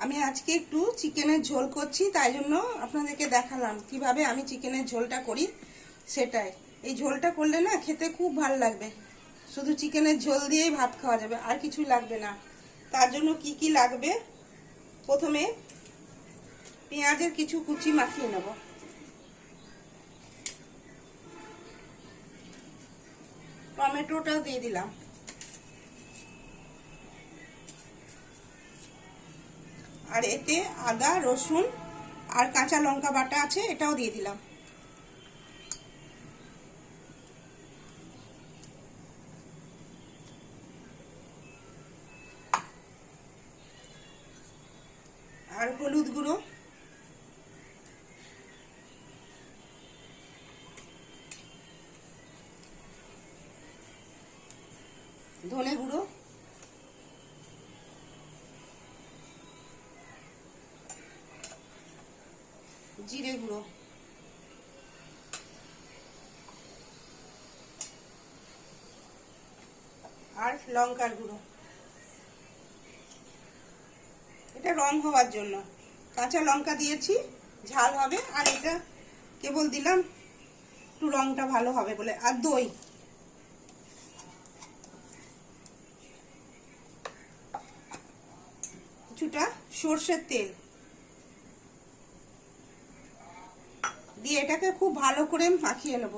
আমি আজকে একটু চিকেনের ঝোল করছি, তাই জন্য আপনাদেরকে দেখালাম কিভাবে আমি চিকেনের ঝোলটা করি। সেটাই, এই ঝোলটা করলে না খেতে খুব ভালো লাগবে। শুধু চিকেনের ঝোল দিয়েই ভাত খাওয়া যাবে, আর কিছু লাগবে না। তার জন্য কি কি লাগবে, প্রথমে পেঁয়াজের কিছু কুচি মাখিয়ে নেব। টমেটোটাও দিয়ে দিলাম, আর এতে আদা রসুন আর কাঁচা লঙ্কা বাটা আছে, এটাও দিয়ে দিলাম। আর হলুদ গুঁড়ো, ধনে গুঁড়ো, জিরে গুঁড়ো, আর লঙ্কার গুঁড়ো। এটা রং হওয়ার জন্য, কাঁচা লঙ্কা দিয়েছি, ঝাল হবে। আর এটা কেবল দিলাম একটু রংটা ভালো হবে বলে। আর দই, কিছুটা সর্ষের তেল দিয়ে এটাকে খুব ভালো করে মাখিয়ে নেব।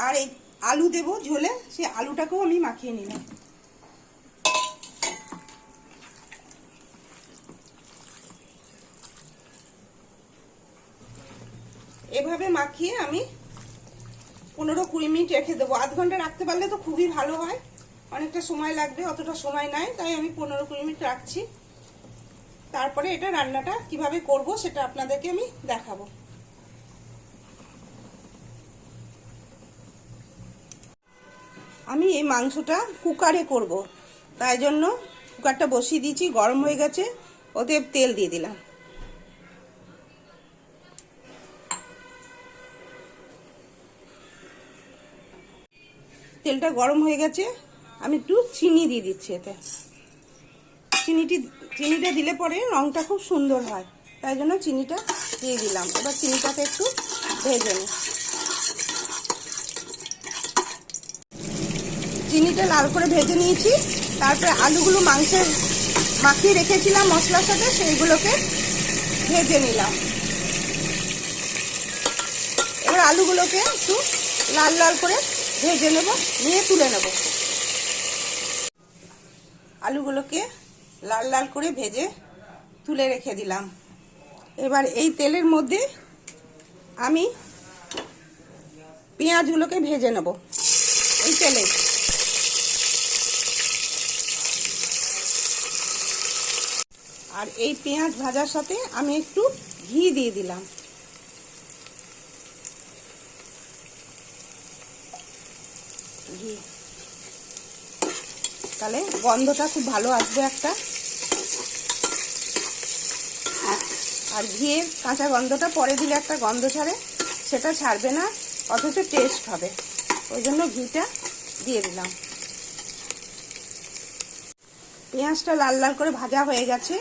আর এই আলু দেব ঝোলে, সেই আলুটাকেও আমি মাখিয়ে নিলাম। এভাবে মাখিয়ে আমি 15-20 মিনিট রেখে দেবো। আধ ঘন্টা রাখতে পারলে তো খুবই ভালো হয়, অনেকটা সময় লাগবে, অতটা সময় নাই, তাই আমি 15-20 মিনিট রাখছি। তারপরে এটা রান্নাটা কিভাবে করব সেটা আপনাদেরকে আমি দেখাবো। আমি এই মাংসটা কুকারে করব, তাই জন্য কুকারটা বসিয়ে দিয়েছি, গরম হয়ে গেছে, ওতে তেল দিয়ে দিলাম। তেলটা গরম হয়ে গেছে, আমি একটু চিনি দিয়ে দিচ্ছি এতে। চিনিটা দিলে পরে রংটা খুব সুন্দর হয়, তাই জন্য চিনিটা দিয়ে দিলাম। এবার চিনিটাকে একটু ভেজে নিই। চিনিটা লাল করে ভেজে নিয়েছি, তারপরে আলুগুলো মাংসের মাখিয়ে রেখেছিলাম মশলার সাথে, সেইগুলোকে ভেজে নিলাম। এবার আলুগুলোকে একটু লাল লাল করে ভেজে নেব, নিয়ে তুলে নেব। আলুগুলোকে লাল লাল করে ভেজে তুলে রেখে দিলাম। এবার এই তেলের মধ্যে আমি পেঁয়াজগুলোকে ভেজে নেব এই তেলে। আর এই পেঁয়াজ ভাজার সাথে আমি একটু ঘি দিয়ে দিলাম। ঘি, তাহলে গন্ধটা খুব ভালো আসবে একটা। আর ঘিয়ের কাঁচা গন্ধটা পরে দিলে একটা গন্ধ ছাড়ে, সেটা ছাড়বে না, অথচ টেস্ট হবে, ওই জন্য ঘিটা দিয়ে দিলাম। পেঁয়াজটা লাল লাল করে ভাজা হয়ে গেছে,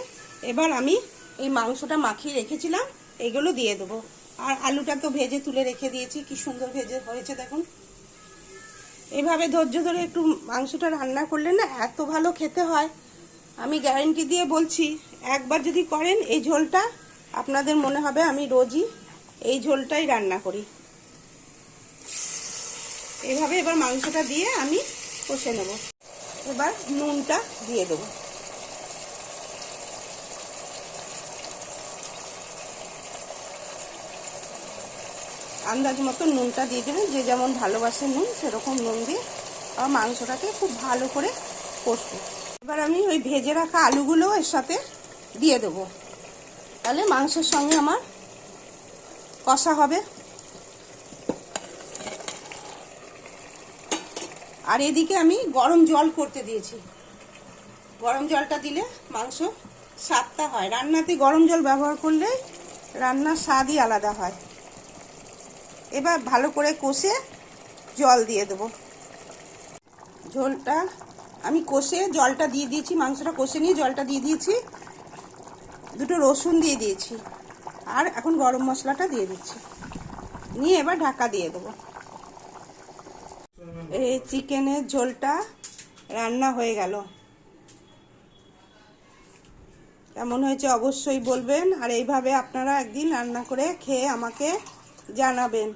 এবার আমি এই মাংসটা মাখিয়ে রেখেছিলাম এইগুলো দিয়ে দেবো। আর আলুটা তো ভেজে তুলে রেখে দিয়েছি, কি সুন্দর ভেজে হয়েছে দেখুন। এইভাবে ধৈর্য ধরে একটু মাংসটা রান্না করলে না এত ভালো খেতে হয়, আমি গ্যারান্টি দিয়ে বলছি। একবার যদি করেন এই ঝোলটা, আপনাদের মনে হবে আমি রোজই এই ঝোলটাই রান্না করি। এইভাবে এবার মাংসটা দিয়ে আমি কষে নেব। এবার নুনটা দিয়ে দেবো। আন্দাজ মতো নুনটা দিয়ে দেবেন, যে যেমন ভালোবাসে নুন সেরকম নুন দিয়ে আর মাংসটাকে খুব ভালো করে কষবো। এবার আমি ওই ভেজে রাখা আলুগুলো এর সাথে দিয়ে দেবো, তাহলে মাংসের সঙ্গে আমার কষা হবে। আর এদিকে আমি গরম জল করতে দিয়েছি, গরম জলটা দিলে মাংস স্বাদটা হয়। রান্নাতে গরম জল ব্যবহার করলে রান্নার স্বাদই আলাদা হয়। এবার ভালো করে কষে জল দিয়ে দেবো। ঝোলটা আমি কষে জলটা দিয়ে দিয়েছি, মাংসটা কষে নিয়ে জলটা দিয়ে দিয়েছি, দুটো রসুন দিয়ে দিয়েছি, আর এখন গরম মশলাটা দিয়ে দিচ্ছি, নিয়ে এবার ঢাকা দিয়ে দেবো। এই চিকেনের ঝোলটা রান্না হয়ে গেল। কেমন হয়েছে অবশ্যই বলবেন, আর এইভাবে আপনারা একদিন রান্না করে খেয়ে আমাকে জানাবেন।